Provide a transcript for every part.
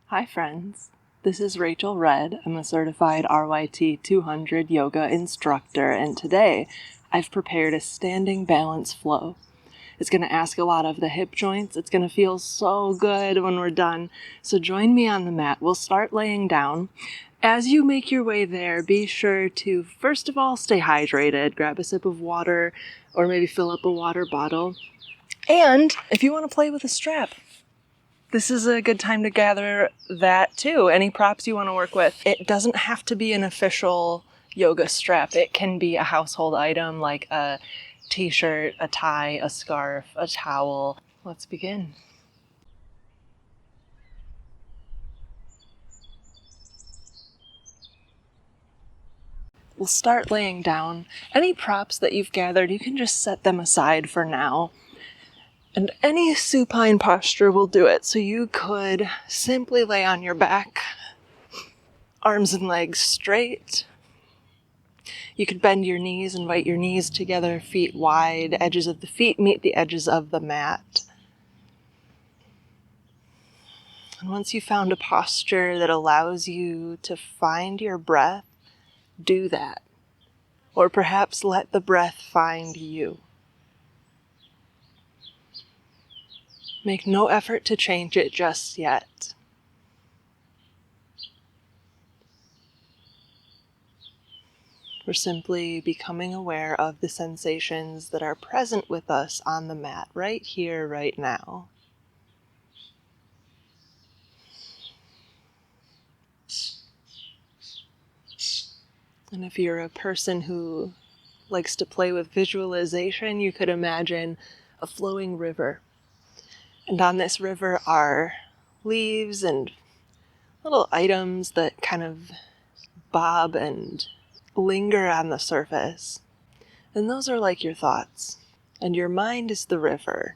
Hi friends, this is Rachel Red. I'm a certified RYT 200 yoga instructor, and today I've prepared a standing balance flow. It's going to ask a lot of the hip joints. It's going to feel so good when we're done. So join me on the mat. We'll start laying down. As you make your way there, be sure to, first of all, stay hydrated. Grab a sip of water or maybe fill up a water bottle. And if you want to play with a strap, this is a good time to gather that too. Any props you want to work with. It doesn't have to be an official yoga strap. It can be a household item like a t-shirt, a tie, a scarf, a towel. Let's begin. We'll start laying down. Any props that you've gathered, you can just set them aside for now. And any supine posture will do it. So you could simply lay on your back, arms and legs straight. You could bend your knees, invite your knees together, feet wide, edges of the feet meet the edges of the mat. And once you've found a posture that allows you to find your breath, do that. Or perhaps let the breath find you. Make no effort to change it just yet. We're simply becoming aware of the sensations that are present with us on the mat, right here, right now. And if you're a person who likes to play with visualization, you could imagine a flowing river. And on this river are leaves and little items that kind of bob and linger on the surface. And those are like your thoughts. And your mind is the river.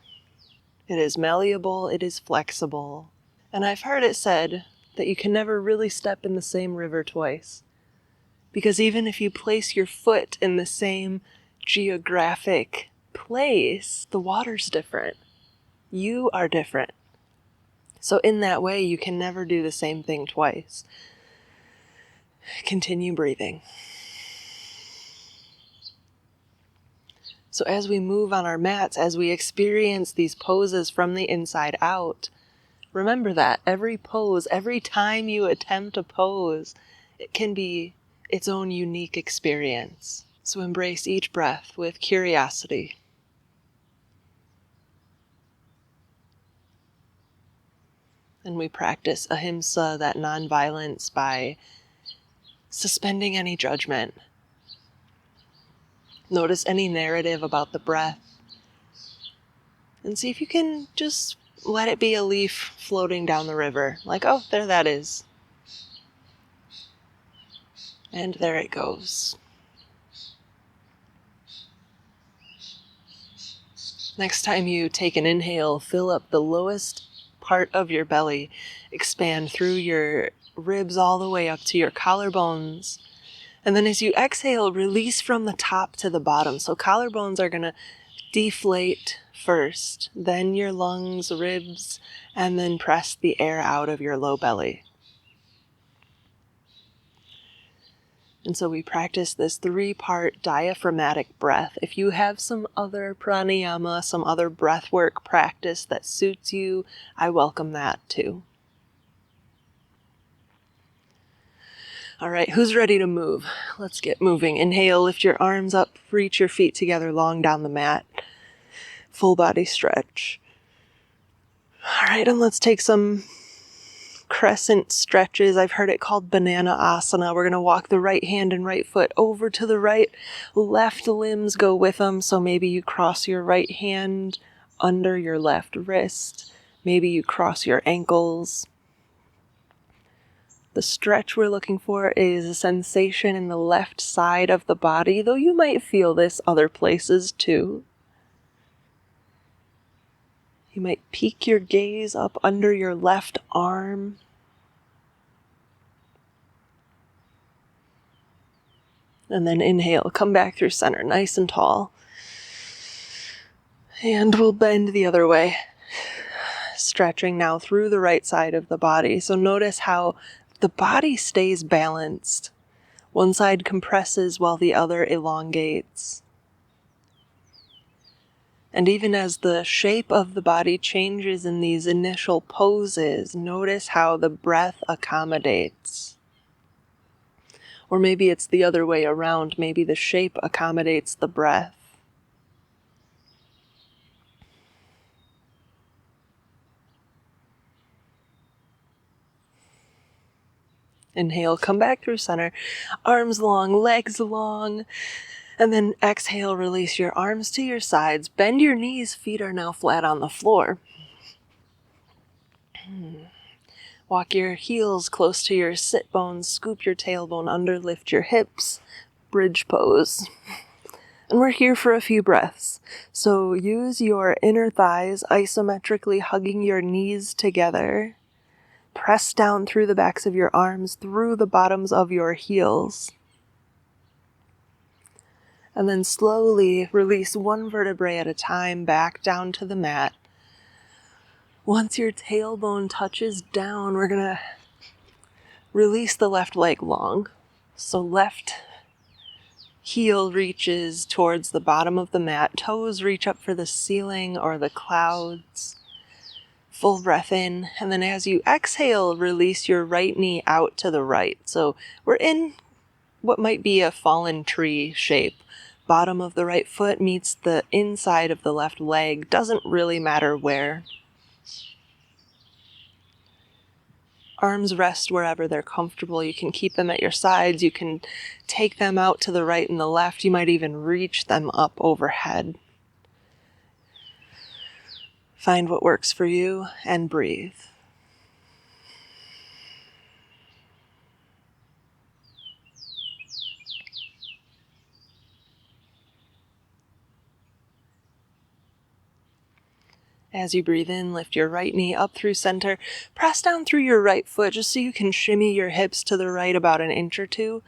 It is malleable, it is flexible. And I've heard it said that you can never really step in the same river twice. Because even if you place your foot in the same geographic place, the water's different. You are different. So in that way, you can never do the same thing twice. Continue breathing. So as we move on our mats, as we experience these poses from the inside out, remember that every pose, every time you attempt a pose, it can be its own unique experience. So embrace each breath with curiosity. And we practice ahimsa, that nonviolence, by suspending any judgment. Notice any narrative about the breath. And see if you can just let it be a leaf floating down the river. Like, oh, there that is. And there it goes. Next time you take an inhale, fill up the lowest part of your belly. Expand through your ribs all the way up to your collarbones. And then as you exhale, release from the top to the bottom. So collarbones are going to deflate first, then your lungs, ribs, and then press the air out of your low belly. And so we practice this 3-part diaphragmatic breath. If you have some other pranayama, some other breath work practice that suits you, I welcome that too. All right, who's ready to move? Let's get moving. Inhale, lift your arms up, reach your feet together long down the mat. Full body stretch. All right, and let's take some crescent stretches. I've heard it called banana asana. We're going to walk the right hand and right foot over to the right. Left limbs go with them. So maybe you cross your right hand under your left wrist. Maybe you cross your ankles. The stretch we're looking for is a sensation in the left side of the body, though you might feel this other places too. You might peek your gaze up under your left arm. And then inhale, come back through center, nice and tall. And we'll bend the other way. stretching now through the right side of the body. So notice how the body stays balanced. One side compresses while the other elongates. And even as the shape of the body changes in these initial poses, notice how the breath accommodates. Or maybe it's the other way around. Maybe the shape accommodates the breath. Inhale, come back through center, arms long, legs long, and then exhale, release your arms to your sides, bend your knees, feet are now flat on the floor. Walk your heels close to your sit bones, scoop your tailbone under, lift your hips, bridge pose. And we're here for a few breaths. So use your inner thighs isometrically hugging your knees together. Press down through the backs of your arms, through the bottoms of your heels. And then slowly release one vertebrae at a time back down to the mat. Once your tailbone touches down, we're going to release the left leg long. So left heel reaches towards the bottom of the mat. Toes reach up for the ceiling or the clouds. Full breath in, and then as you exhale, release your right knee out to the right. So we're in what might be a fallen tree shape. Bottom of the right foot meets the inside of the left leg. Doesn't really matter where. Arms rest wherever they're comfortable. You can keep them at your sides. You can take them out to the right and the left. You might even reach them up overhead. Find what works for you and breathe. As you breathe in, lift your right knee up through center. Press down through your right foot just so you can shimmy your hips to the right about an inch or two.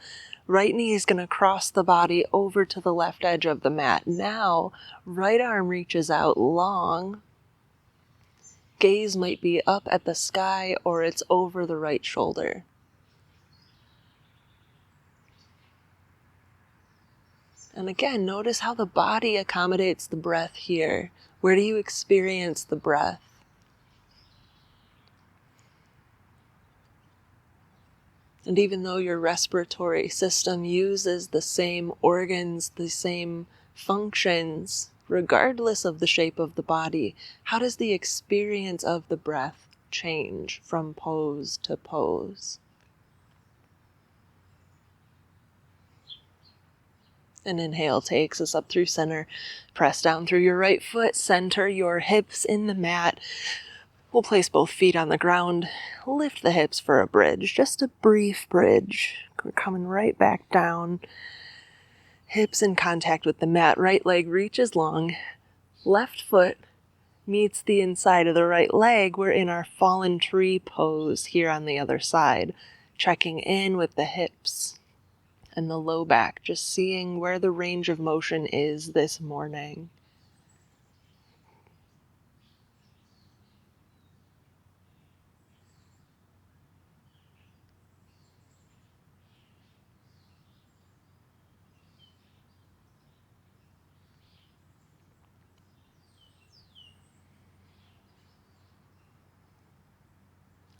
Right knee is going to cross the body over to the left edge of the mat. Now, right arm reaches out long. Gaze might be up at the sky or it's over the right shoulder. And again, notice how the body accommodates the breath here. Where do you experience the breath? And even though your respiratory system uses the same organs, the same functions, regardless of the shape of the body, how does the experience of the breath change from pose to pose? An inhale takes us up through center. Press down through your right foot, center your hips in the mat. We'll place both feet on the ground. Lift the hips for a bridge, just a brief bridge. We're coming right back down. Hips in contact with the mat. Right leg reaches long. Left foot meets the inside of the right leg. We're in our fallen tree pose here on the other side. Checking in with the hips and the low back, just seeing where the range of motion is this morning.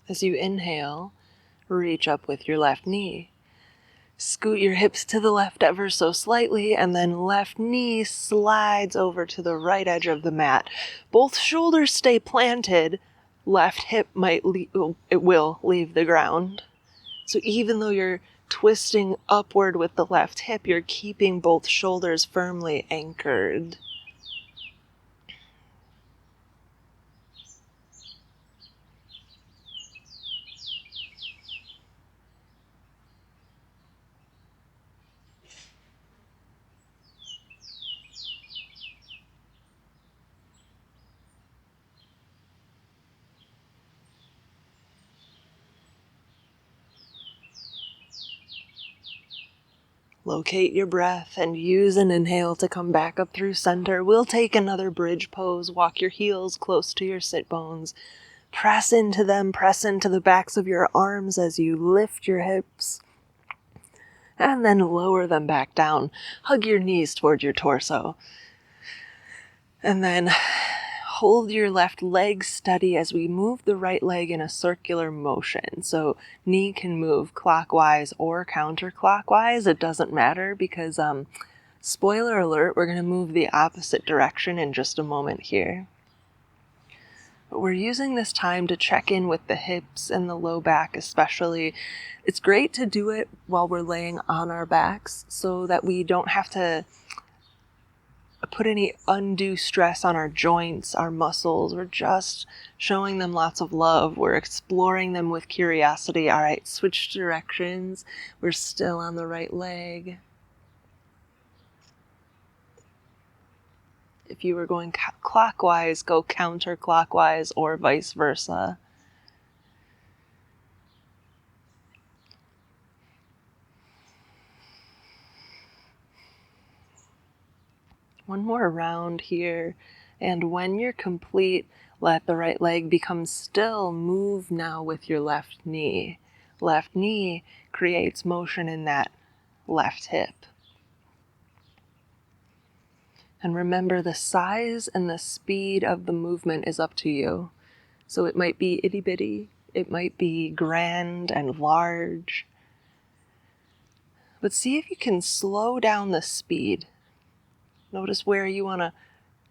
As you inhale, reach up with your left knee. Scoot your hips to the left ever so slightly, and then left knee slides over to the right edge of the mat. Both shoulders stay planted. Left hip will leave the ground. So even though you're twisting upward with the left hip, you're keeping both shoulders firmly anchored. Locate your breath and use an inhale to come back up through center. We'll take another bridge pose. Walk your heels close to your sit bones. Press into them. Press into the backs of your arms as you lift your hips. And then lower them back down. Hug your knees toward your torso. And then hold your left leg steady as we move the right leg in a circular motion. So knee can move clockwise or counterclockwise. It doesn't matter because, spoiler alert, we're going to move the opposite direction in just a moment here. But we're using this time to check in with the hips and the low back especially. It's great to do it while we're laying on our backs so that we don't have to put any undue stress on our joints, our muscles. We're just showing them lots of love. We're exploring them with curiosity. All right, switch directions. We're still on the right leg. If you were going clockwise, go counterclockwise or vice versa. One more round here, and when you're complete, let the right leg become still. Move now with your left knee. Left knee creates motion in that left hip. And remember, the size and the speed of the movement is up to you. So it might be itty-bitty, it might be grand and large. But see if you can slow down the speed. Notice where you want to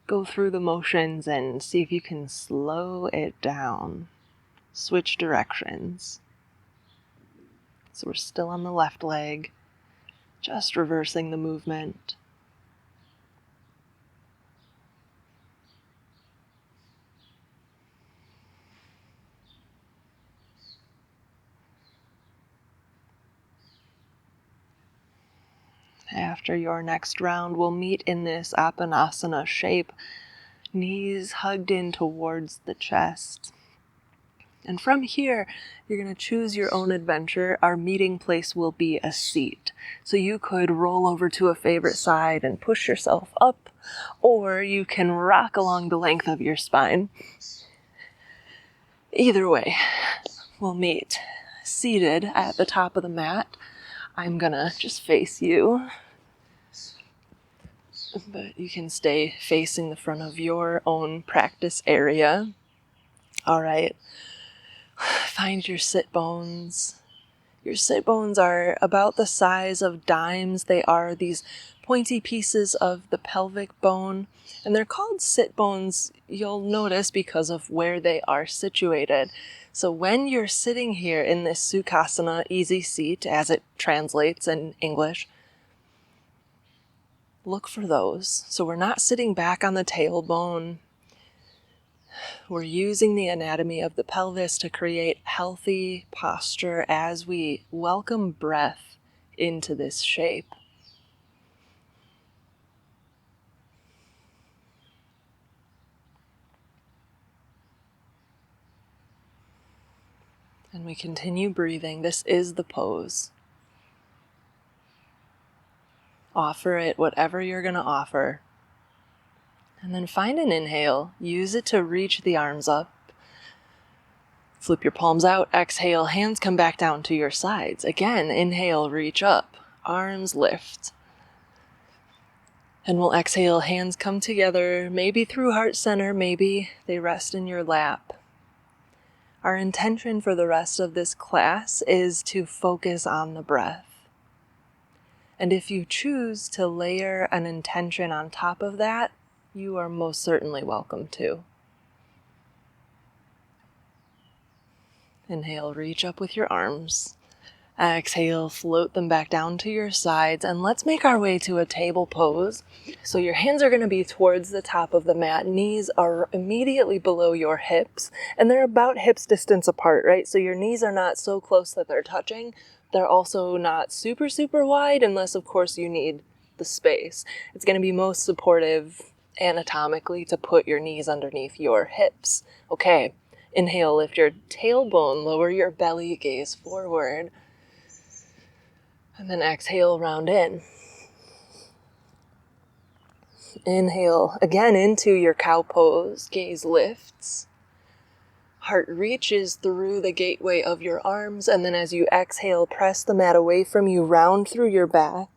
go through the motions and see if you can slow it down. Switch directions. So we're still on the left leg, just reversing the movement. After your next round, we'll meet in this Apanasana shape, knees hugged in towards the chest. And from here, you're going to choose your own adventure. Our meeting place will be a seat. So you could roll over to a favorite side and push yourself up, or you can rock along the length of your spine. Either way, we'll meet seated at the top of the mat. I'm going to just face you, but you can stay facing the front of your own practice area. All right. Find your sit bones. Your sit bones are about the size of dimes. They are these pointy pieces of the pelvic bone, and they're called sit bones, you'll notice, because of where they are situated. So when you're sitting here in this Sukhasana, easy seat, as it translates in English, look for those. So we're not sitting back on the tailbone. We're using the anatomy of the pelvis to create healthy posture as we welcome breath into this shape. And we continue breathing. This is the pose. Offer it whatever you're going to offer. And then find an inhale. Use it to reach the arms up. Flip your palms out. Exhale, hands come back down to your sides. Again, inhale, reach up. Arms lift. And we'll exhale, hands come together, maybe through heart center, maybe they rest in your lap. Our intention for the rest of this class is to focus on the breath. And if you choose to layer an intention on top of that, you are most certainly welcome to. Inhale, reach up with your arms. Exhale, float them back down to your sides, and let's make our way to a table pose. So your hands are going to be towards the top of the mat. Knees are immediately below your hips, and they're about hips distance apart, right? So your knees are not so close that they're touching. They're also not super, super wide, unless, of course, you need the space. It's going to be most supportive anatomically to put your knees underneath your hips. Okay, inhale, lift your tailbone, lower your belly, gaze forward. And then exhale, round in. Inhale again into your cow pose. Gaze lifts. Heart reaches through the gateway of your arms. And then as you exhale, press the mat away from you, round through your back.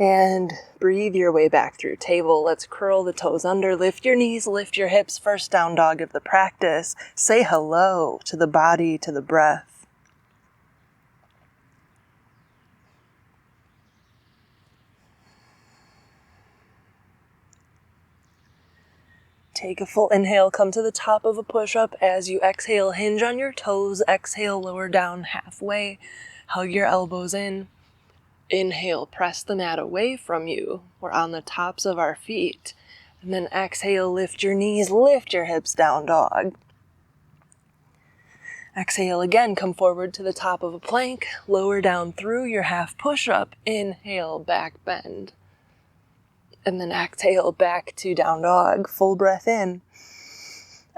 And breathe your way back through table. Let's curl the toes under. Lift your knees, lift your hips. First down dog of the practice. Say hello to the body, to the breath. Take a full inhale, come to the top of a push-up. As you exhale, hinge on your toes. Exhale, lower down halfway. Hug your elbows in. Inhale, press the mat away from you. We're on the tops of our feet. And then exhale, lift your knees, lift your hips, down dog. Exhale again, come forward to the top of a plank. Lower down through your half push-up. Inhale, back bend. And then exhale, back to down dog. Full breath in.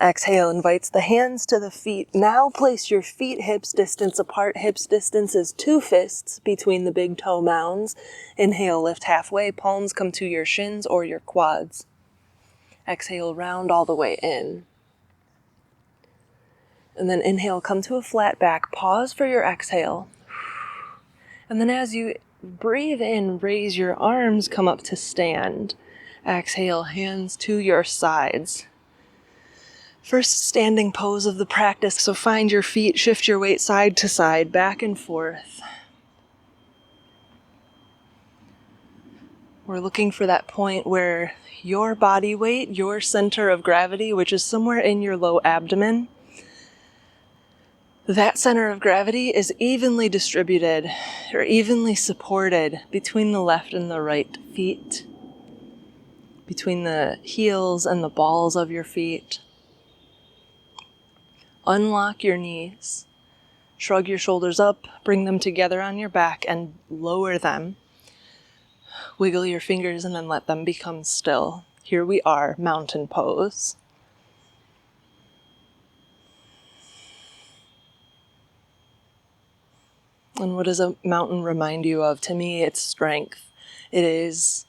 Exhale invites the hands to the feet. Now place your feet hips distance apart. Hips distance is 2 fists between the big toe mounds. Inhale, lift halfway. Palms come to your shins or your quads. Exhale, round all the way in. And then inhale, come to a flat back. Pause for your exhale. And then as you breathe in, raise your arms, come up to stand. Exhale, hands to your sides. First standing pose of the practice, so find your feet, shift your weight side to side, back and forth. We're looking for that point where your body weight, your center of gravity, which is somewhere in your low abdomen, that center of gravity is evenly distributed or evenly supported between the left and the right feet, between the heels and the balls of your feet. Unlock your knees, shrug your shoulders up, bring them together on your back and lower them. Wiggle your fingers and then let them become still. Here we are, mountain pose. And what does a mountain remind you of? To me, it's strength. It is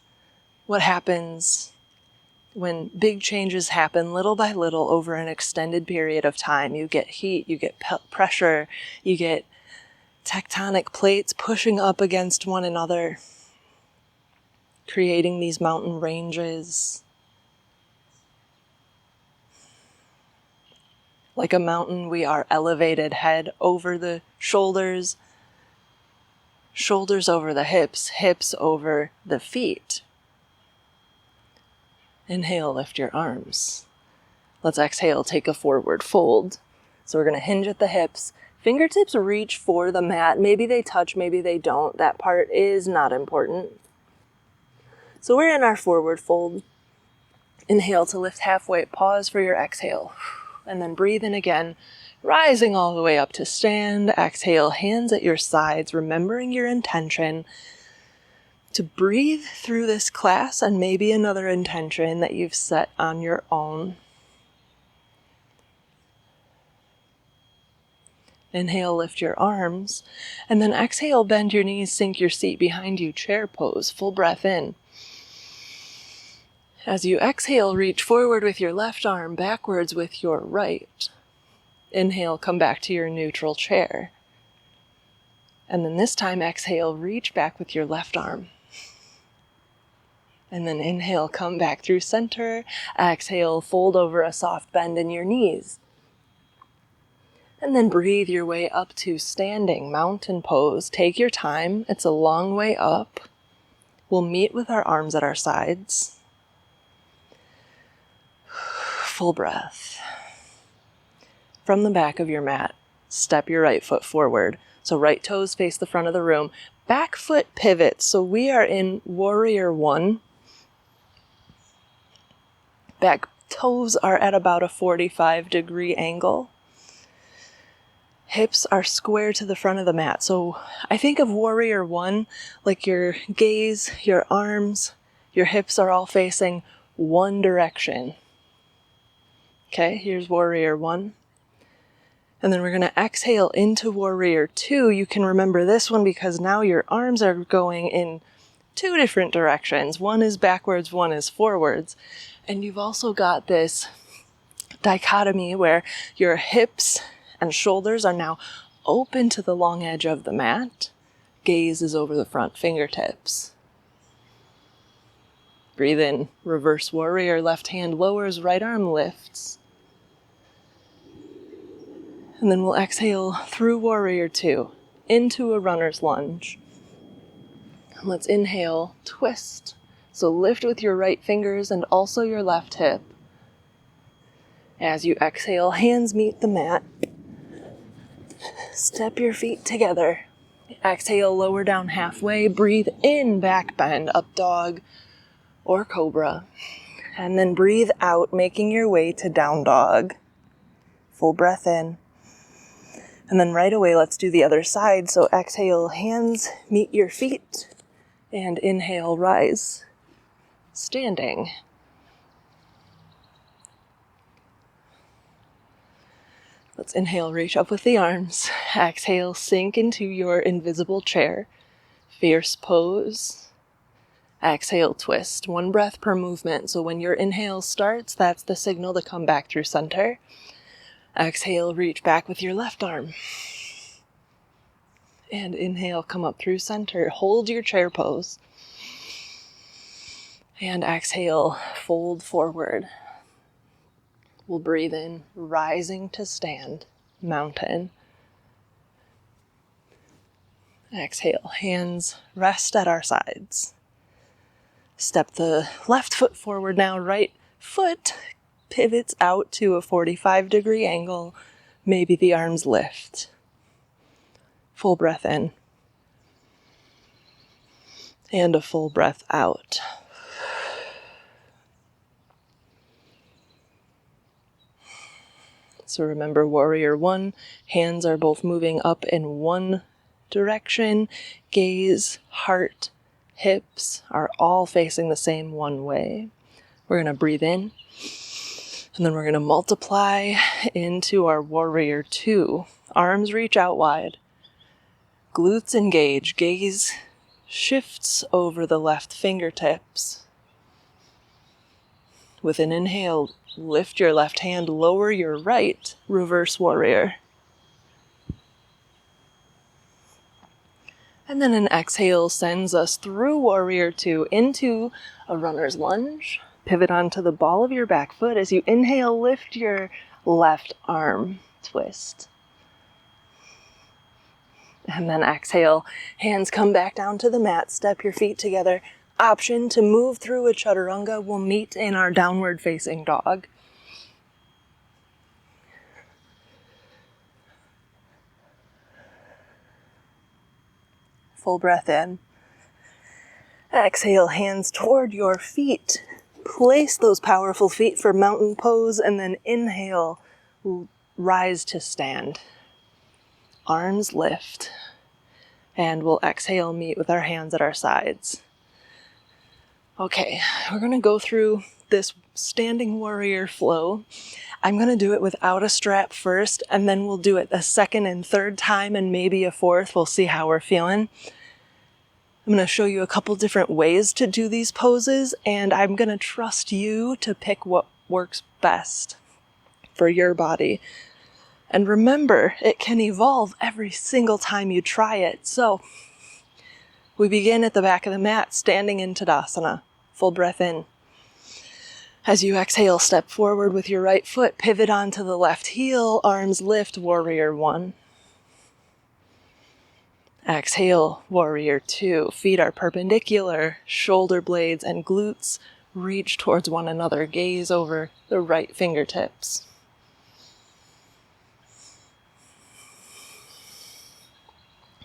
what happens when big changes happen little by little over an extended period of time. You get heat, you get pressure, you get tectonic plates pushing up against one another, creating these mountain ranges. Like a mountain, we are elevated, head over the shoulders, shoulders over the hips, hips over the feet. Inhale, lift your arms. Let's exhale, take a forward fold. So we're going to hinge at the hips. Fingertips reach for the mat. Maybe they touch, maybe they don't. That part is not important. So we're in our forward fold. Inhale to lift halfway. Pause for your exhale. And then breathe in again, rising all the way up to stand. Exhale, hands at your sides, remembering your intention to breathe through this class and maybe another intention that you've set on your own. Inhale, lift your arms, and then exhale, bend your knees, sink your seat behind you, chair pose, full breath in. As you exhale, reach forward with your left arm, backwards with your right. Inhale, come back to your neutral chair. And then this time, exhale, reach back with your left arm. And then inhale, come back through center. Exhale, fold over a soft bend in your knees. And then breathe your way up to standing mountain pose. Take your time. It's a long way up. We'll meet with our arms at our sides. Full breath. From the back of your mat, step your right foot forward. So right toes face the front of the room. Back foot pivots. So we are in warrior one. Back toes are at about a 45-degree angle. Hips are square to the front of the mat. So I think of warrior one, like your gaze, your arms, your hips are all facing one direction. Okay, here's warrior one. And then we're going to exhale into Warrior Two. You can remember this one because now your arms are going in two different directions. One is backwards, one is forwards. And you've also got this dichotomy where your hips and shoulders are now open to the long edge of the mat. Gaze is over the front fingertips. Breathe in, reverse warrior, left hand lowers, right arm lifts. And then we'll exhale through Warrior Two into a runner's lunge. Let's inhale, twist. So lift with your right fingers and also your left hip. As you exhale, hands meet the mat. Step your feet together. Exhale, lower down halfway. Breathe in, back bend, up dog or cobra. And then breathe out, making your way to down dog. Full breath in. And then right away, let's do the other side. So exhale, hands meet your feet. And inhale, rise. Standing. Let's inhale, reach up with the arms. Exhale, sink into your invisible chair. Fierce pose. Exhale, twist. One breath per movement. So when your inhale starts, that's the signal to come back through center. Exhale, reach back with your left arm. And inhale, come up through center. Hold your chair pose. And exhale, fold forward. We'll breathe in, rising to stand, mountain. Exhale, hands rest at our sides. Step the left foot forward now, right foot pivots out to a 45-degree angle. Maybe the arms lift. Full breath in. And a full breath out. So remember Warrior One, hands are both moving up in one direction. Gaze, heart, hips are all facing the same one way. We're going to breathe in, and then we're going to multiply into our Warrior Two. Arms reach out wide. Glutes engage. Gaze shifts over the left fingertips. With an inhale, lift your left hand, lower your right, reverse warrior. And then an exhale sends us through Warrior Two into a runner's lunge. Pivot onto the ball of your back foot. As you inhale, lift your left arm, twist. And then exhale, hands come back down to the mat, step your feet together. Option to move through a chaturanga will meet in our downward facing dog. Full breath in. Exhale, hands toward your feet. Place those powerful feet for mountain pose, and then inhale, rise to stand. Arms lift. And we'll exhale, meet with our hands at our sides. Okay, we're going to go through this standing warrior flow. I'm going to do it without a strap first, and then we'll do it a second and third time and maybe a fourth. We'll see how we're feeling. I'm going to show you a couple different ways to do these poses, and I'm going to trust you to pick what works best for your body. And remember, it can evolve every single time you try it. So we begin at the back of the mat, standing in Tadasana. Full breath in. As you exhale, step forward with your right foot, pivot onto the left heel, arms lift, Warrior One. Exhale, Warrior Two. Feet are perpendicular, shoulder blades and glutes reach towards one another. Gaze over the right fingertips.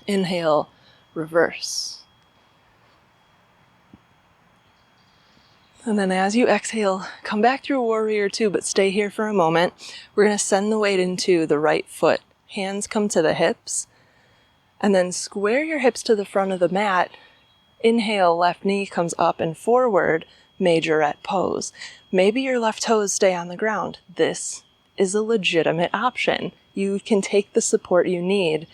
Inhale, reverse. And then as you exhale, come back through Warrior Two, but stay here for a moment. We're going to send the weight into the right foot. Hands come to the hips. And then square your hips to the front of the mat. Inhale, left knee comes up and forward, majorette pose. Maybe your left toes stay on the ground. This is a legitimate option. You can take the support you need,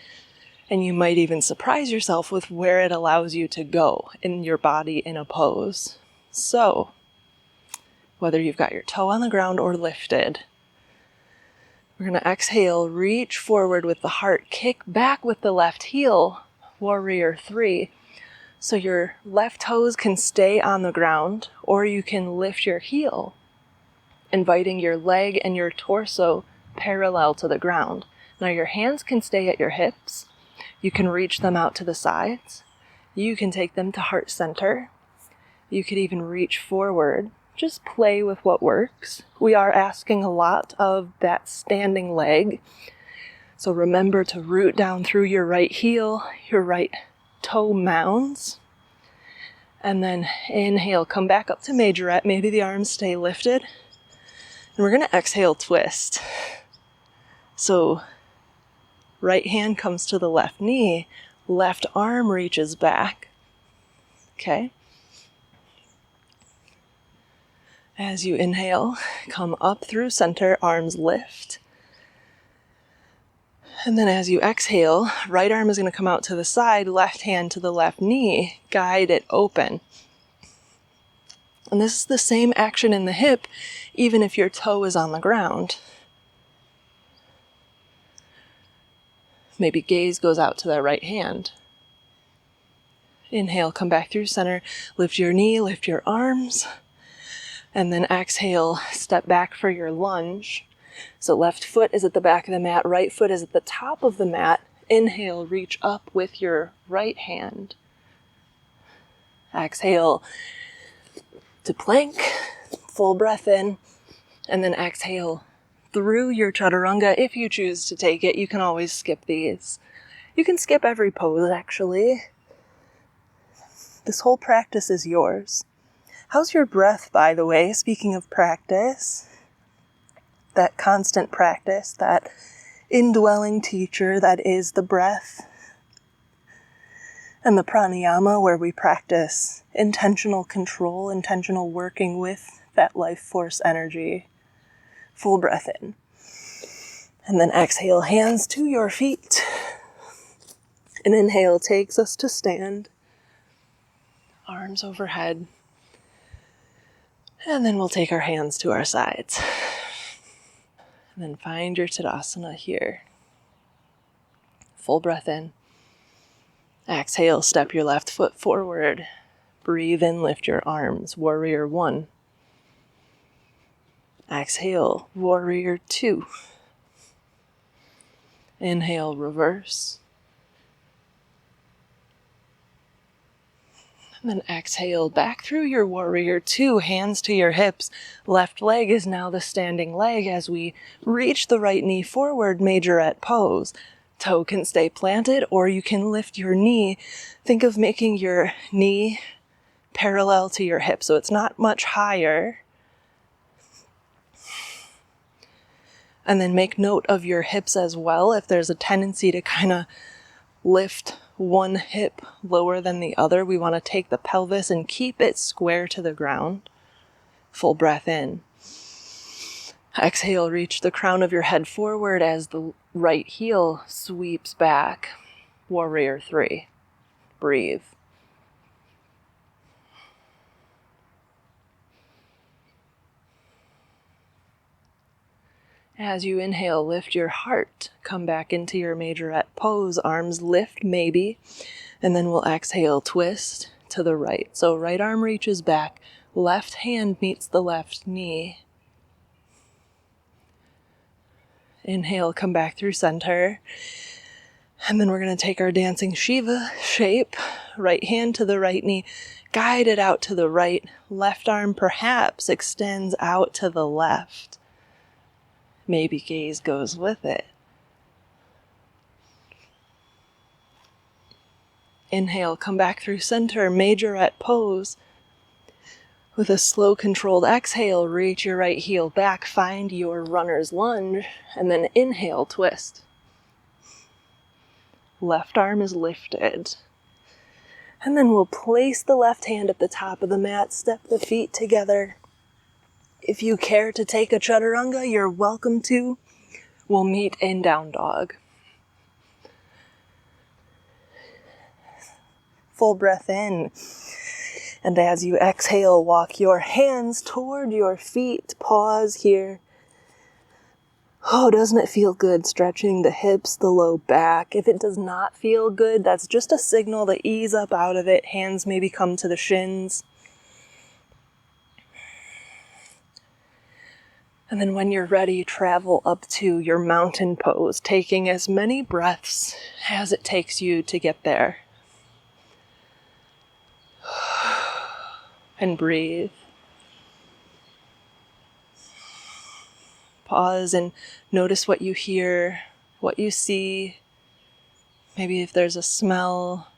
and you might even surprise yourself with where it allows you to go in your body in a pose. So, whether you've got your toe on the ground or lifted, we're going to exhale, reach forward with the heart, kick back with the left heel, warrior 3. So your left toes can stay on the ground, or you can lift your heel, inviting your leg and your torso parallel to the ground. Now your hands can stay at your hips. You can reach them out to the sides. You can take them to heart center. You could even reach forward. Just play with what works. We are asking a lot of that standing leg. So remember to root down through your right heel, your right toe mounds. And then inhale, come back up to majorette. Maybe the arms stay lifted. And we're going to exhale, twist. So right hand comes to the left knee, left arm reaches back. Okay? As you inhale, come up through center, arms lift. And then as you exhale, right arm is going to come out to the side, left hand to the left knee, guide it open. And this is the same action in the hip, even if your toe is on the ground. Maybe gaze goes out to that right hand. Inhale, come back through center, lift your knee, lift your arms. And then exhale, step back for your lunge. So left foot is at the back of the mat, right foot is at the top of the mat. Inhale, reach up with your right hand. Exhale to plank, full breath in, and then exhale through your chaturanga. If you choose to take it, you can always skip these. You can skip every pose, actually. This whole practice is yours. How's your breath, by the way? Speaking of practice, that constant practice, that indwelling teacher that is the breath, and the pranayama where we practice intentional control, intentional working with that life force energy. Full breath in. And then exhale, hands to your feet. An inhale takes us to stand. Arms overhead. And then we'll take our hands to our sides. And then find your Tadasana here. Full breath in. Exhale, step your left foot forward. Breathe in, lift your arms. Warrior 1. Exhale, warrior 2. Inhale, reverse. And then exhale back through your warrior 2, hands to your hips. Left leg is now the standing leg as we reach the right knee forward, majorette pose. Toe can stay planted or you can lift your knee. Think of making your knee parallel to your hip so it's not much higher. And then make note of your hips as well. If there's a tendency to kind of lift one hip lower than the other, we want to take the pelvis and keep it square to the ground. Full breath in. Exhale, reach the crown of your head forward as the right heel sweeps back. Warrior 3. Breathe. As you inhale, lift your heart. Come back into your majorette pose. Arms lift, maybe. And then we'll exhale, twist to the right. So right arm reaches back. Left hand meets the left knee. Inhale, come back through center. And then we're going to take our dancing Shiva shape. Right hand to the right knee. Guide it out to the right. Left arm perhaps extends out to the left. Maybe gaze goes with it. Inhale, come back through center, majorette pose. With a slow, controlled exhale, reach your right heel back, find your runner's lunge, and then inhale, twist. Left arm is lifted. And then we'll place the left hand at the top of the mat, step the feet together. If you care to take a chaturanga, you're welcome to. We'll meet in down dog. Full breath in. And as you exhale, walk your hands toward your feet. Pause here. Oh, doesn't it feel good stretching the hips, the low back? If it does not feel good, that's just a signal to ease up out of it. Hands maybe come to the shins. And then when you're ready, travel up to your mountain pose, taking as many breaths as it takes you to get there. And breathe. Pause and notice what you hear, what you see. Maybe if there's a smell,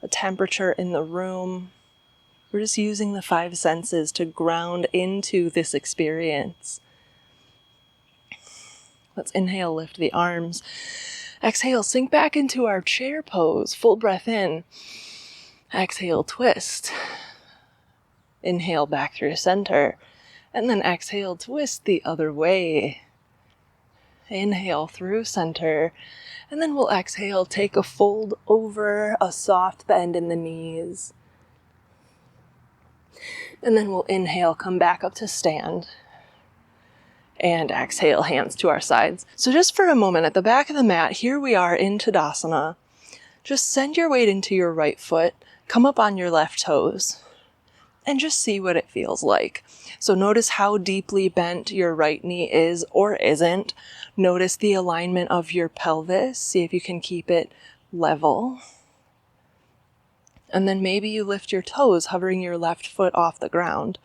a temperature in the room. We're just using the 5 senses to ground into this experience. Let's inhale, lift the arms. Exhale, sink back into our chair pose. Full breath in. Exhale, twist. Inhale back through center. And then exhale, twist the other way. Inhale through center. And then we'll exhale, take a fold over, a soft bend in the knees. And then we'll inhale, come back up to stand. And exhale, hands to our sides. So just for a moment, at the back of the mat, here we are in Tadasana. Just send your weight into your right foot, come up on your left toes, and just see what it feels like. So notice how deeply bent your right knee is or isn't. Notice the alignment of your pelvis. See if you can keep it level. And then maybe you lift your toes, hovering your left foot off the ground.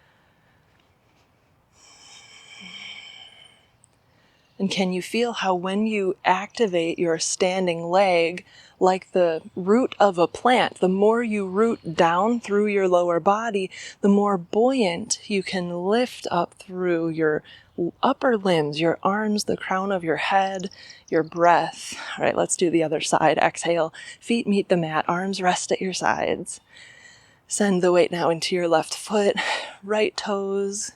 And can you feel how when you activate your standing leg, like the root of a plant, the more you root down through your lower body, the more buoyant you can lift up through your upper limbs, your arms, the crown of your head, your breath. All right, let's do the other side. Exhale, feet meet the mat, arms rest at your sides. Send the weight now into your left foot, right toes.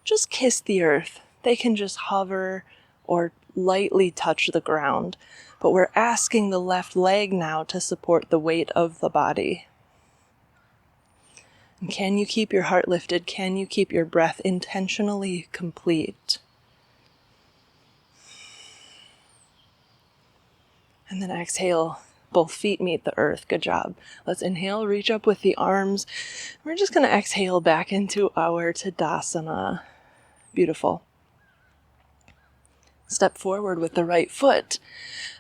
Just kiss the earth. They can just hover or lightly touch the ground. But we're asking the left leg now to support the weight of the body. And can you keep your heart lifted? Can you keep your breath intentionally complete? And then exhale, both feet meet the earth. Good job. Let's inhale, reach up with the arms. We're just going to exhale back into our Tadasana. Beautiful. Step forward with the right foot.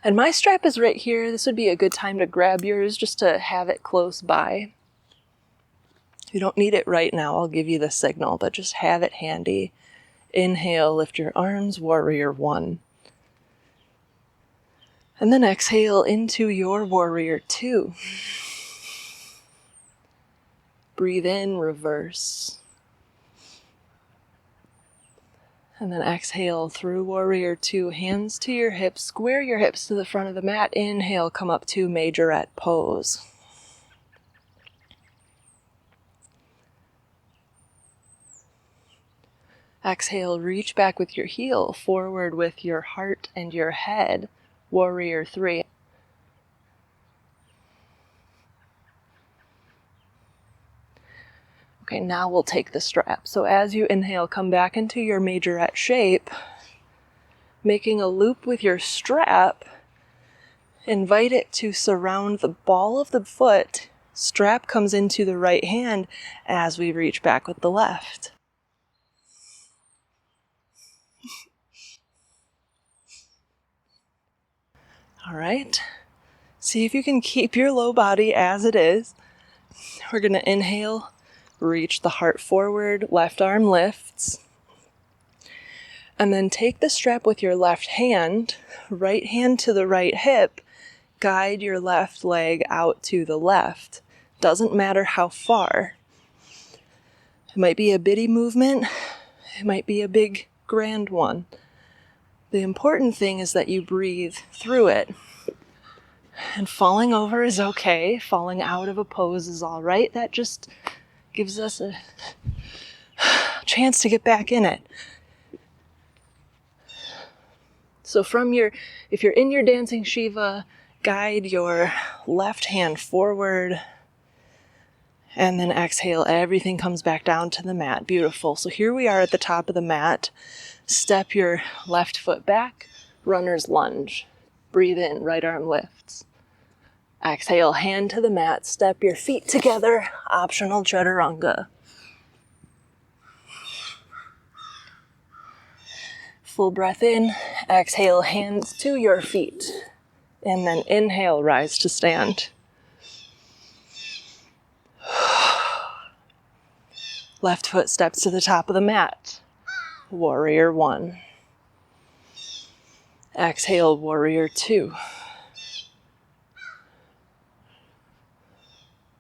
And my strap is right here. This would be a good time to grab yours just to have it close by. If you don't need it right now, I'll give you the signal, but just have it handy. Inhale, lift your arms, warrior 1. And then exhale into your warrior 2. Breathe in, reverse. And then exhale through warrior 2, hands to your hips, square your hips to the front of the mat. Inhale, come up to majorette pose. Exhale, reach back with your heel, forward with your heart and your head. Warrior 3. Okay, now we'll take the strap. So as you inhale, come back into your majorette shape, making a loop with your strap. Invite it to surround the ball of the foot. Strap comes into the right hand as we reach back with the left. All right. See if you can keep your low body as it is. We're going to inhale, reach the heart forward, left arm lifts. And then take the strap with your left hand, right hand to the right hip. Guide your left leg out to the left. Doesn't matter how far. It might be a bitty movement. It might be a big, grand one. The important thing is that you breathe through it. And falling over is okay. Falling out of a pose is all right. That just gives us chance to get back in it. So if you're in your dancing Shiva, guide your left hand forward, and then exhale, everything comes back down to the mat. Beautiful. So here we are at the top of the mat. Step your left foot back, runner's lunge. Breathe in, right arm lifts. Exhale, hand to the mat, step your feet together, optional chaturanga. Full breath in, exhale, hands to your feet. And then inhale, rise to stand. Left foot steps to the top of the mat. Warrior 1. Exhale, warrior 2.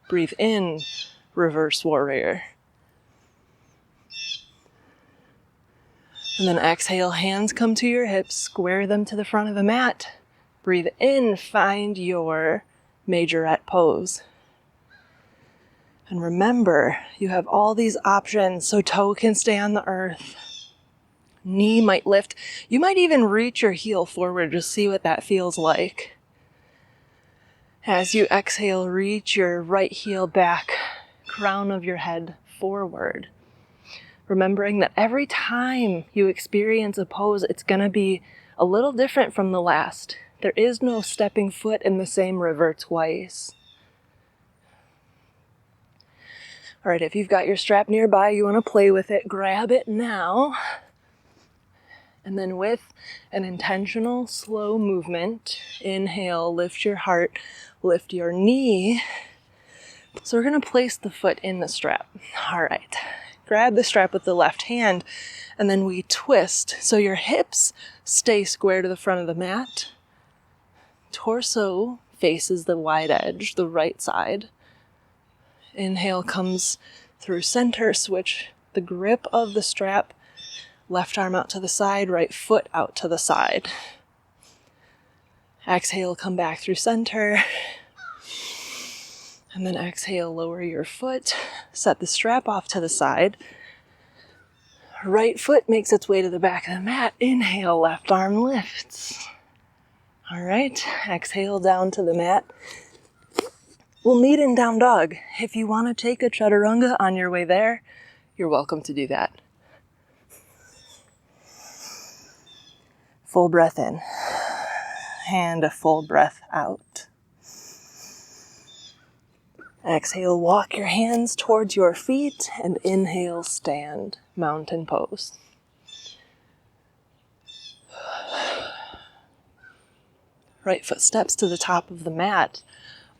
Breathe in, reverse warrior. And then exhale, hands come to your hips, square them to the front of the mat. Breathe in, find your majorette pose. And remember, you have all these options, so toe can stay on the earth. Knee might lift. You might even reach your heel forward, just see what that feels like. As you exhale, reach your right heel back, crown of your head forward. Remembering that every time you experience a pose, it's going to be a little different from the last. There is no stepping foot in the same river twice. All right, if you've got your strap nearby, you want to play with it, grab it now. And then with an intentional, slow movement, inhale, lift your heart, lift your knee. So we're going to place the foot in the strap. All right, grab the strap with the left hand, and then we twist. So your hips stay square to the front of the mat. Torso faces the wide edge, the right side. Inhale comes through center, switch the grip of the strap. Left arm out to the side, right foot out to the side. Exhale, come back through center. And then exhale, lower your foot. Set the strap off to the side. Right foot makes its way to the back of the mat. Inhale, left arm lifts. All right, exhale down to the mat. We'll meet in down dog. If you want to take a chaturanga on your way there, you're welcome to do that. Full breath in, and a full breath out. Exhale, walk your hands towards your feet, and inhale, stand, mountain pose. Right foot steps to the top of the mat.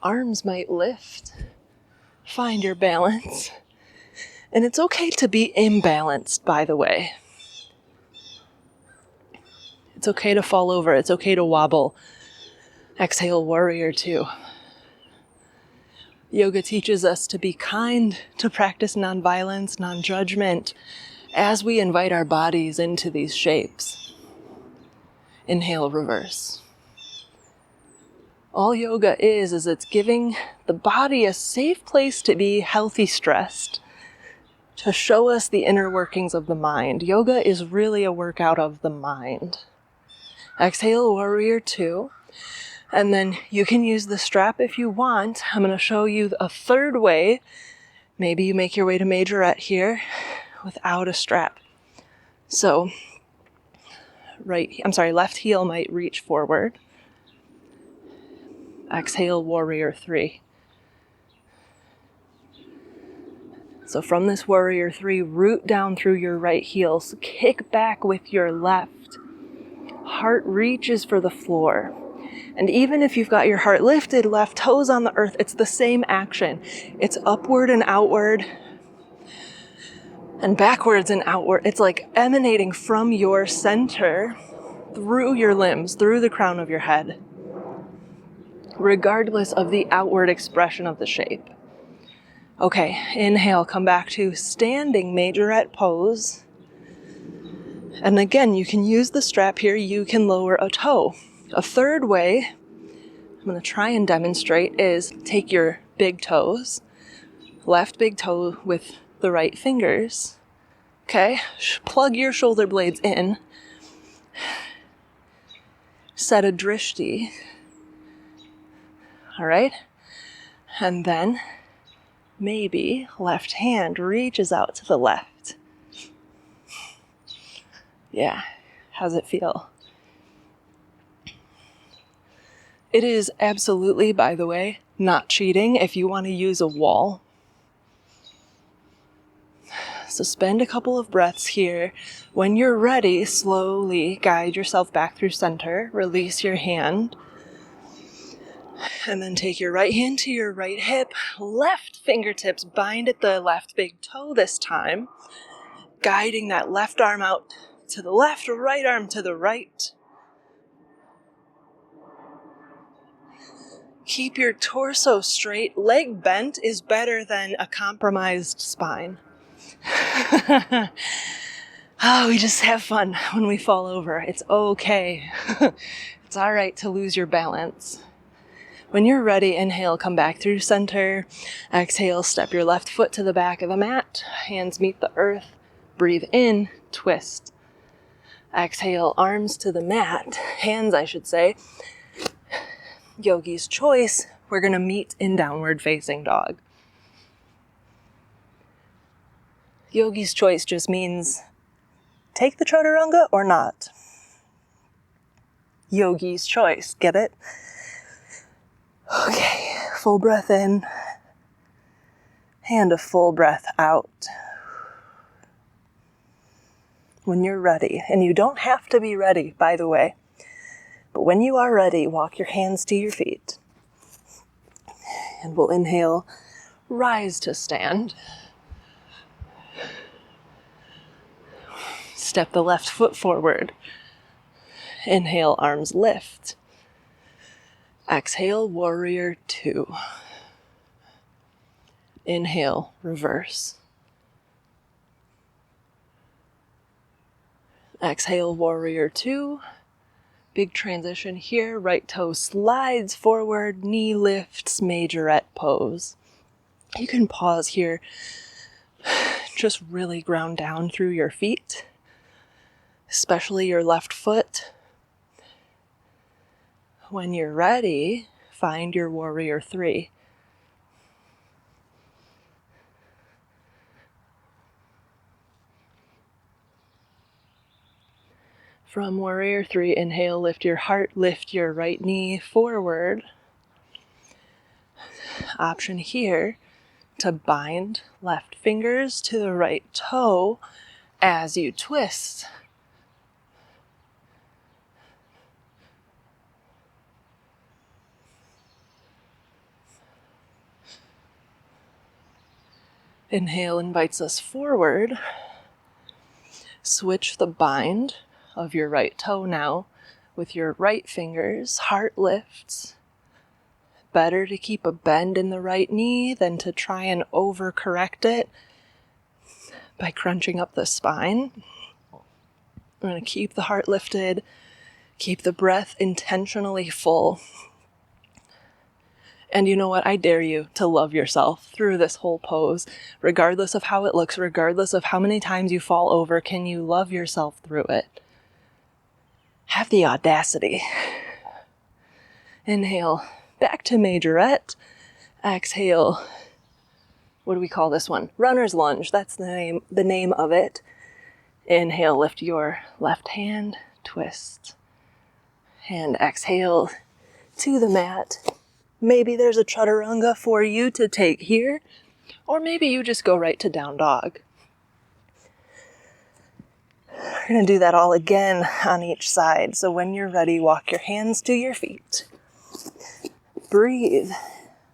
Arms might lift. Find your balance. And it's okay to be imbalanced, by the way. It's okay to fall over. It's okay to wobble. Exhale, warrior 2. Yoga teaches us to be kind, to practice nonviolence, non-judgment, as we invite our bodies into these shapes. Inhale, reverse. All yoga is it's giving the body a safe place to be healthy stressed, to show us the inner workings of the mind. Yoga is really a workout of the mind. Exhale, warrior 2. And then you can use the strap if you want. I'm going to show you a third way. Maybe you make your way to majorette here without a strap. So, left heel might reach forward. Exhale, warrior 3. So from this warrior 3, root down through your right heel. So kick back with your left. Heart reaches for the floor. And even if you've got your heart lifted, left toes on the earth, it's the same action. It's upward and outward and backwards and outward. It's like emanating from your center through your limbs, through the crown of your head, regardless of the outward expression of the shape. Okay, inhale, come back to standing majorette pose. And again, you can use the strap here. You can lower a toe. A third way, I'm going to try and demonstrate, is take your big toes, left big toe with the right fingers, Okay, plug your shoulder blades in. Set a drishti. All right? And then maybe left hand reaches out to the left. Yeah, how's it feel? It is absolutely, by the way, not cheating if you want to use a wall. So spend a couple of breaths here. When you're ready, slowly guide yourself back through center. Release your hand. And then take your right hand to your right hip. Left fingertips bind at the left big toe this time. Guiding that left arm out to the left, right arm to the right. Keep your torso straight. Leg bent is better than a compromised spine. Oh, we just have fun when we fall over. It's okay. It's all right to lose your balance. When you're ready, inhale, come back through center. Exhale, step your left foot to the back of the mat. Hands meet the earth. Breathe in, twist. Exhale, arms to the mat. Hands, I should say. Yogi's choice. We're going to meet in downward facing dog. Yogi's choice just means take the chaturanga or not. Yogi's choice, get it? Okay, full breath in and a full breath out. When you're ready, and you don't have to be ready, by the way, but when you are ready, walk your hands to your feet. And we'll inhale, rise to stand. Step the left foot forward. Inhale, arms lift. Exhale, warrior two. Inhale, reverse. Exhale, warrior two. Big transition here. Right toe slides forward, knee lifts, majorette pose. You can pause here. Just really ground down through your feet, especially your left foot. When you're ready, find your warrior three. From warrior three, inhale, lift your heart, lift your right knee forward. Option here to bind left fingers to the right toe as you twist. Inhale invites us forward. Switch the bind of your right toe now with your right fingers. Heart lifts. Better to keep a bend in the right knee than to try and overcorrect it by crunching up the spine. We're going to keep the heart lifted, keep the breath intentionally full. And you know what? I dare you to love yourself through this whole pose. Regardless of how it looks, regardless of how many times you fall over, can you love yourself through it? Have the audacity. Inhale, back to majorette. Exhale. What do we call this one? Runner's lunge. That's the name of it. Inhale, lift your left hand, twist. And exhale to the mat. Maybe there's a chaturanga for you to take here, or maybe you just go right to down dog. We're going to do that all again on each side. So when you're ready, walk your hands to your feet. Breathe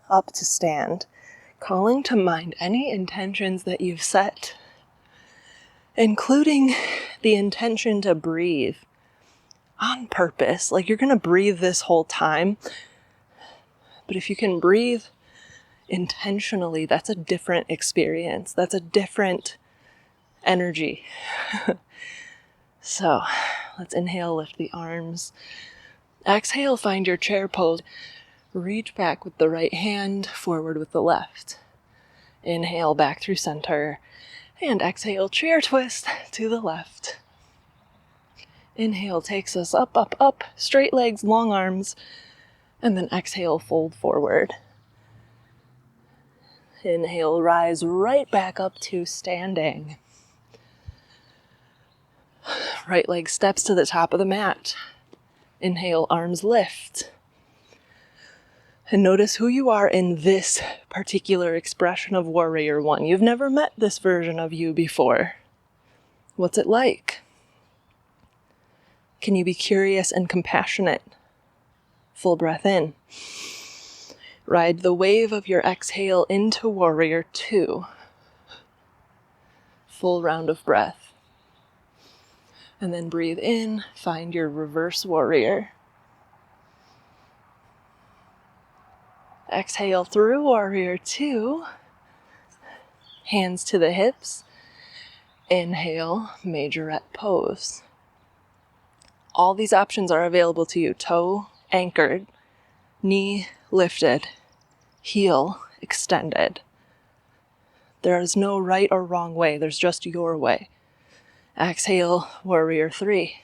up to stand, calling to mind any intentions that you've set, including the intention to breathe on purpose. Like you're going to breathe this whole time. But if you can breathe intentionally, that's a different experience. That's a different energy. So let's inhale, lift the arms. Exhale, find your chair pose. Reach back with the right hand, forward with the left. Inhale, back through center. And exhale, chair twist to the left. Inhale takes us up, up, up, straight legs, long arms, and then exhale, fold forward. Inhale, rise right back up to standing. Right leg steps to the top of the mat. Inhale, arms lift. And notice who you are in this particular expression of Warrior One. You've never met this version of you before. What's it like? Can you be curious and compassionate? Full breath in. Ride the wave of your exhale into Warrior Two. Full round of breath. And then breathe in, find your reverse warrior. Exhale through Warrior Two. Hands to the hips. Inhale, Majorette pose. All these options are available to you. Toe anchored, knee lifted, heel extended. There is no right or wrong way. There's just your way. Exhale, Warrior Three.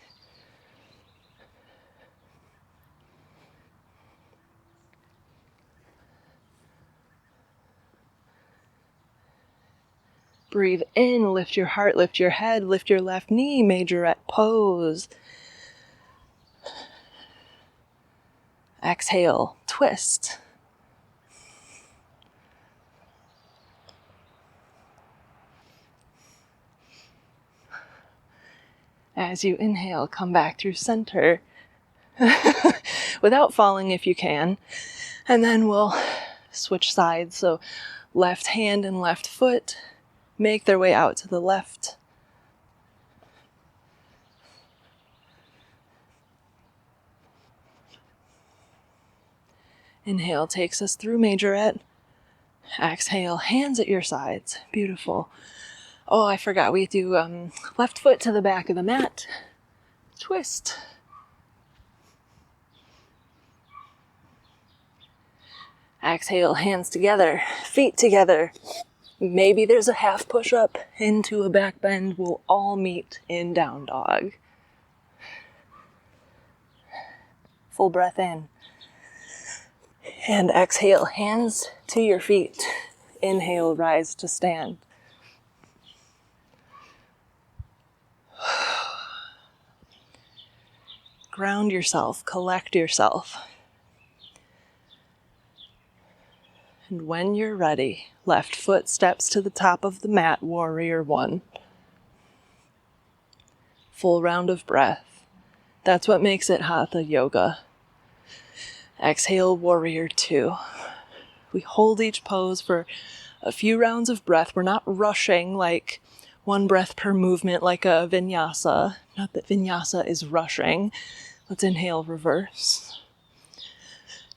Breathe in, lift your heart, lift your head, lift your left knee, Majorette pose. Exhale, twist. As you inhale, come back through center without falling if you can. And then we'll switch sides. So left hand and left foot make their way out to the left. Inhale takes us through Majorette. Exhale, hands at your sides. Beautiful. Oh, I forgot. We do left foot to the back of the mat. Twist. Exhale, hands together, feet together. Maybe there's a half push-up into a back bend. We'll all meet in down dog. Full breath in. And exhale, hands to your feet. Inhale, rise to stand. Ground yourself, collect yourself. And when you're ready, left foot steps to the top of the mat, Warrior One. Full round of breath. That's what makes it Hatha Yoga. Exhale, Warrior Two. We hold each pose for a few rounds of breath. We're not rushing like one breath per movement like a vinyasa. Not that vinyasa is rushing. Let's inhale, reverse.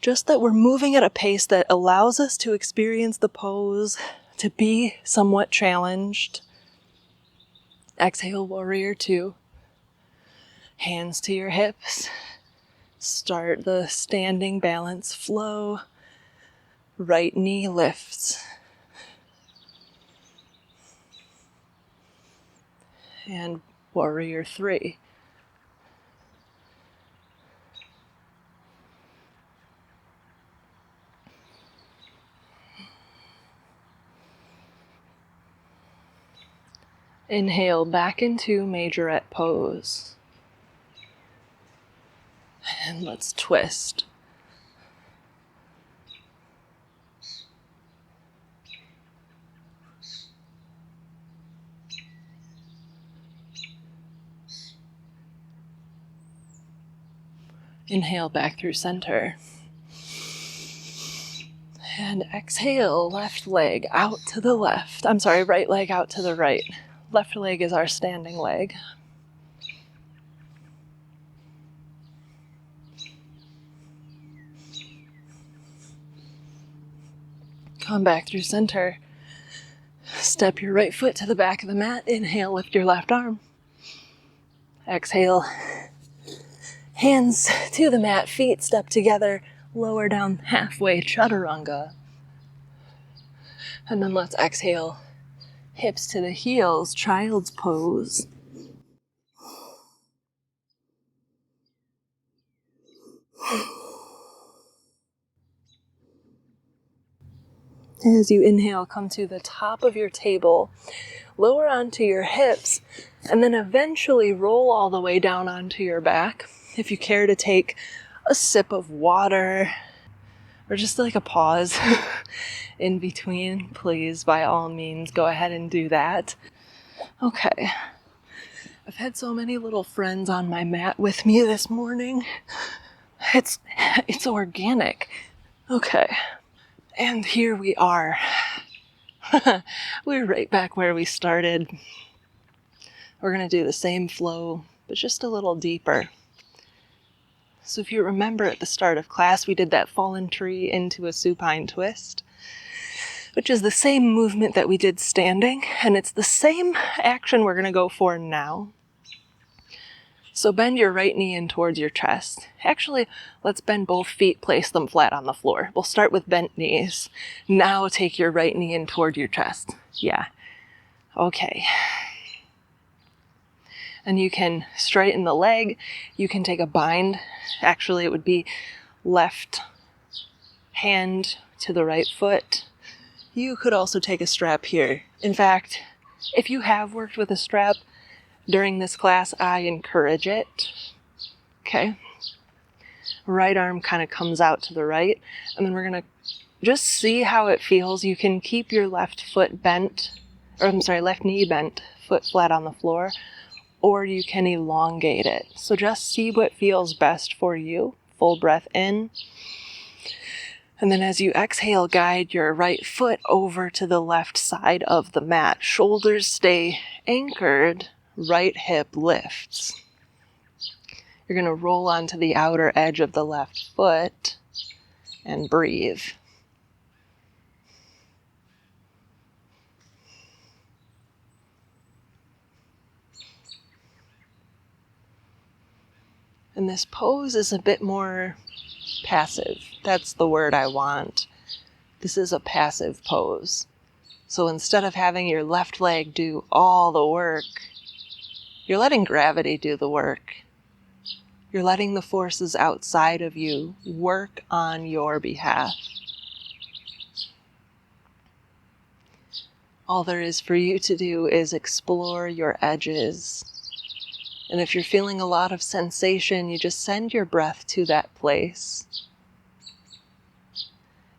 Just that we're moving at a pace that allows us to experience the pose, to be somewhat challenged. Exhale, Warrior Two. Hands to your hips. Start the standing balance flow. Right knee lifts. And Warrior Three. Inhale back into Majorette pose. And let's twist. Inhale back through center. And exhale, left leg out to the left. I'm sorry, right leg out to the right. Left leg is our standing leg. Come back through center. Step your right foot to the back of the mat. Inhale, lift your left arm. Exhale. Hands to the mat, feet step together, lower down halfway, chaturanga. And then let's exhale. hips to the heels, child's pose. As you inhale, come to the top of your table, lower onto your hips, and then eventually roll all the way down onto your back. If you care to take a sip of water, or just like a pause in between, please, by all means, go ahead and do that. Okay. I've had so many little friends on my mat with me this morning. It's organic. Okay. And here we are. We're right back where we started. We're going to do the same flow, but just a little deeper. So if you remember at the start of class, we did that fallen tree into a supine twist, which is the same movement that we did standing, and it's the same action we're going to go for now. So bend your right knee in towards your chest. Actually, let's bend both feet, place them flat on the floor. We'll start with bent knees. Now take your right knee in toward your chest. Yeah. Okay. And you can straighten the leg. You can take a bind. Actually, it would be left hand to the right foot. You could also take a strap here. In fact, if you have worked with a strap during this class, I encourage it. Okay. Right arm kind of comes out to the right, and then we're going to just see how it feels. You can keep your left knee bent, foot flat on the floor, or you can elongate it. So just see what feels best for you. Full breath in. And then as you exhale, guide your right foot over to the left side of the mat. Shoulders stay anchored. Right hip lifts. You're going to roll onto the outer edge of the left foot and breathe. And this pose is a bit more passive. That's the word I want. This is a passive pose. So instead of having your left leg do all the work, you're letting gravity do the work. You're letting the forces outside of you work on your behalf. All there is for you to do is explore your edges. And if you're feeling a lot of sensation, you just send your breath to that place.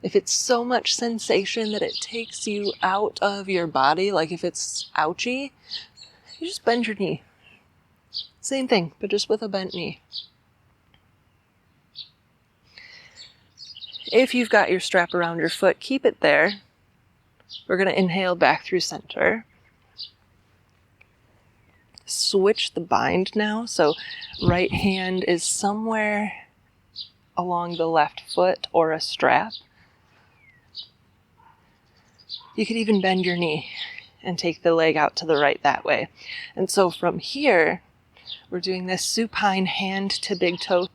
If it's so much sensation that it takes you out of your body, like if it's ouchy, you just bend your knee. Same thing, but just with a bent knee. If you've got your strap around your foot, keep it there. We're going to inhale back through center. Switch the bind now. So right hand is somewhere along the left foot or a strap. You could even bend your knee and take the leg out to the right that way. And so from here, we're doing this supine hand to big toe.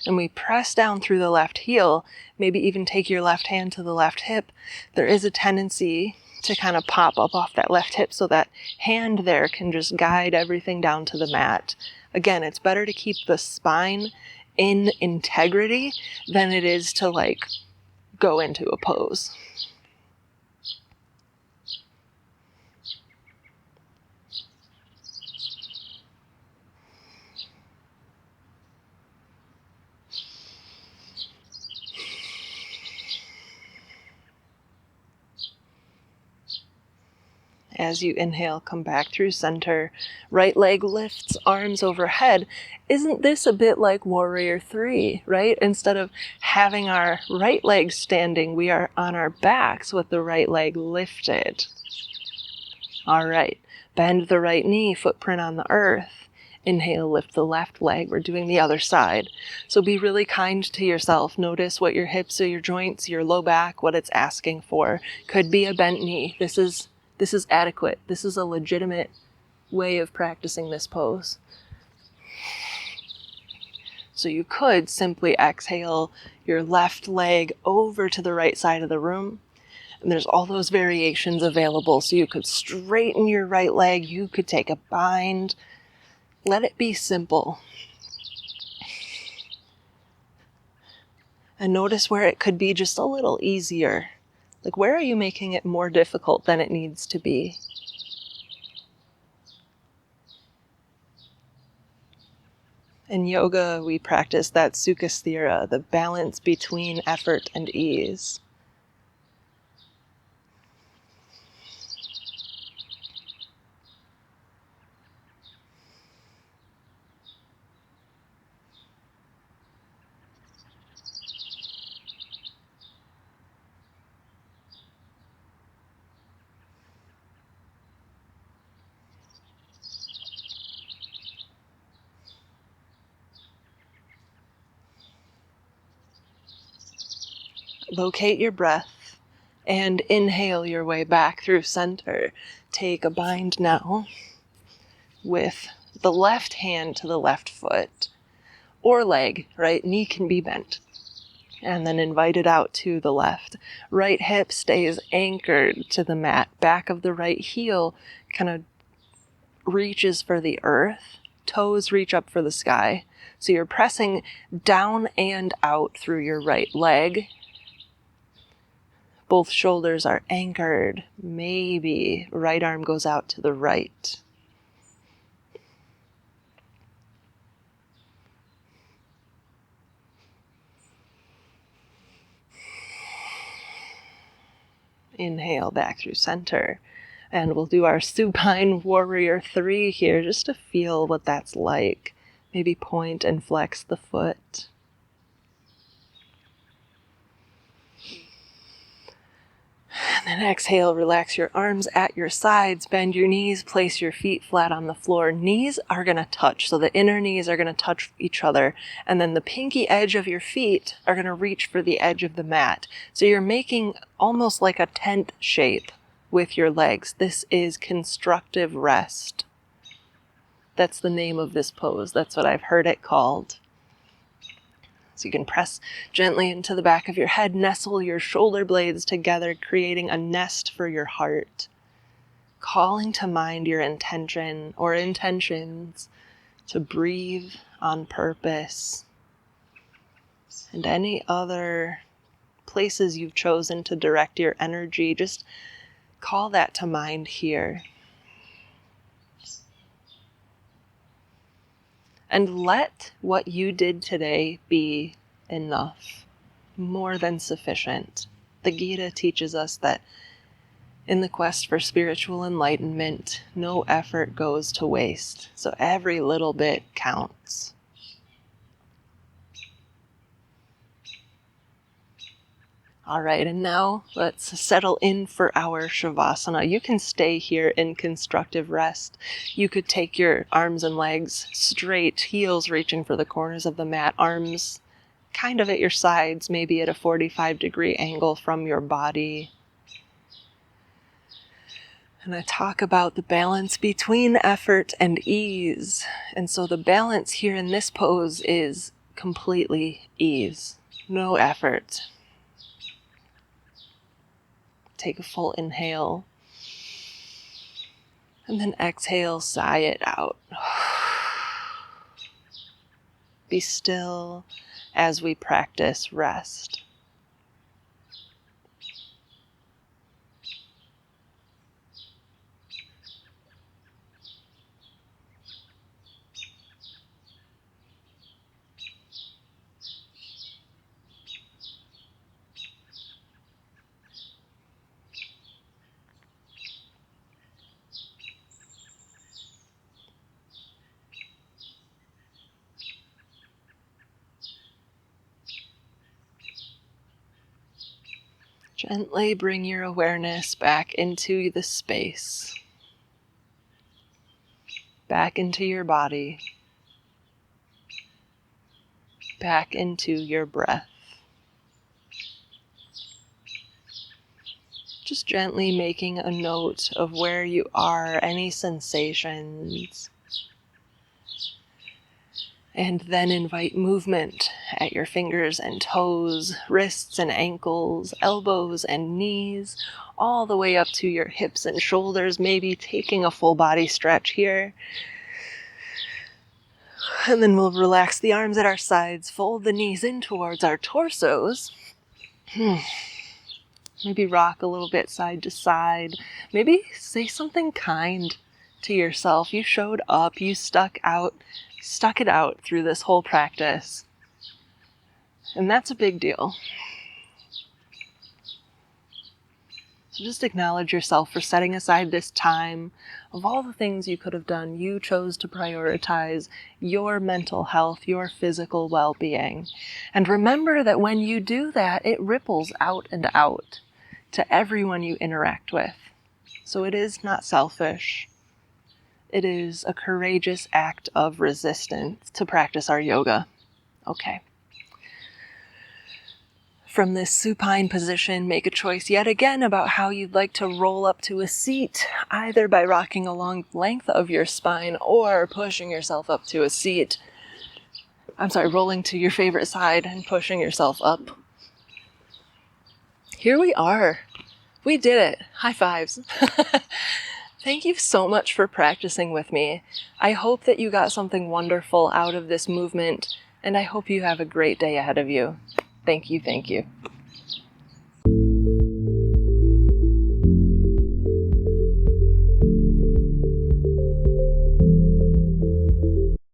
And we press down through the left heel, maybe even take your left hand to the left hip. There is a tendency to kind of pop up off that left hip, so that hand there can just guide everything down to the mat. Again, it's better to keep the spine in integrity than it is to go into a pose. As you inhale, come back through center. Right leg lifts, arms overhead. Isn't this a bit like Warrior 3, right? Instead of having our right leg standing, we are on our backs with the right leg lifted. All right. Bend the right knee, footprint on the earth. Inhale, lift the left leg. We're doing the other side. So be really kind to yourself. Notice what your hips or your joints, your low back, what it's asking for. Could be a bent knee. This is adequate. This is a legitimate way of practicing this pose. So you could simply exhale your left leg over to the right side of the room, And there's all those variations available. So you could straighten your right leg, you could take a bind. Let it be simple. And notice where it could be just a little easier. Like, where are you making it more difficult than it needs to be? In yoga, we practice that sukhasthira, the balance between effort and ease. Locate your breath and inhale your way back through center. Take a bind now with the left hand to the left foot or leg, right? Knee can be bent. And then invite it out to the left. Right hip stays anchored to the mat. Back of the right heel kind of reaches for the earth. Toes reach up for the sky. So you're pressing down and out through your right leg. Both shoulders are anchored. Maybe right arm goes out to the right. Inhale back through center. And we'll do our supine warrior 3 here just to feel what that's like. Maybe point and flex the foot. And then exhale, relax your arms at your sides, bend your knees, place your feet flat on the floor. Knees are going to touch, so the inner knees are going to touch each other. And then the pinky edge of your feet are going to reach for the edge of the mat. So you're making almost like a tent shape with your legs. This is constructive rest. That's the name of this pose. That's what I've heard it called. So you can press gently into the back of your head, nestle your shoulder blades together, creating a nest for your heart. Calling to mind your intention or intentions to breathe on purpose. And any other places you've chosen to direct your energy, just call that to mind here. And let what you did today be enough, more than sufficient. The Gita teaches us that in the quest for spiritual enlightenment, no effort goes to waste. So every little bit counts. All right, and now let's settle in for our Shavasana. You can stay here in constructive rest. You could take your arms and legs straight, heels reaching for the corners of the mat, arms kind of at your sides, maybe at a 45-degree angle from your body. And I talk about the balance between effort and ease. And so the balance here in this pose is completely ease, no effort. Take a full inhale. And then exhale, sigh it out. Be still as we practice rest. Gently bring your awareness back into the space, back into your body, back into your breath. Just gently making a note of where you are, any sensations, and then invite movement at your fingers and toes, wrists and ankles, elbows and knees, all the way up to your hips and shoulders, maybe taking a full body stretch here. And then we'll relax the arms at our sides, fold the knees in towards our torsos. Maybe rock a little bit side to side. Maybe say something kind to yourself. You showed up, you stuck it out through this whole practice. And that's a big deal. So just acknowledge yourself for setting aside this time. Of all the things you could have done, you chose to prioritize your mental health, your physical well-being. And remember that when you do that, it ripples out and out to everyone you interact with. So it is not selfish. It is a courageous act of resistance to practice our yoga. Okay. From this supine position, make a choice yet again about how you'd like to roll up to a seat, either by rocking along the length of your spine or pushing yourself up to a seat. Rolling to your favorite side and pushing yourself up. Here we are. We did it. High fives. Thank you so much for practicing with me. I hope that you got something wonderful out of this movement, and I hope you have a great day ahead of you. Thank you.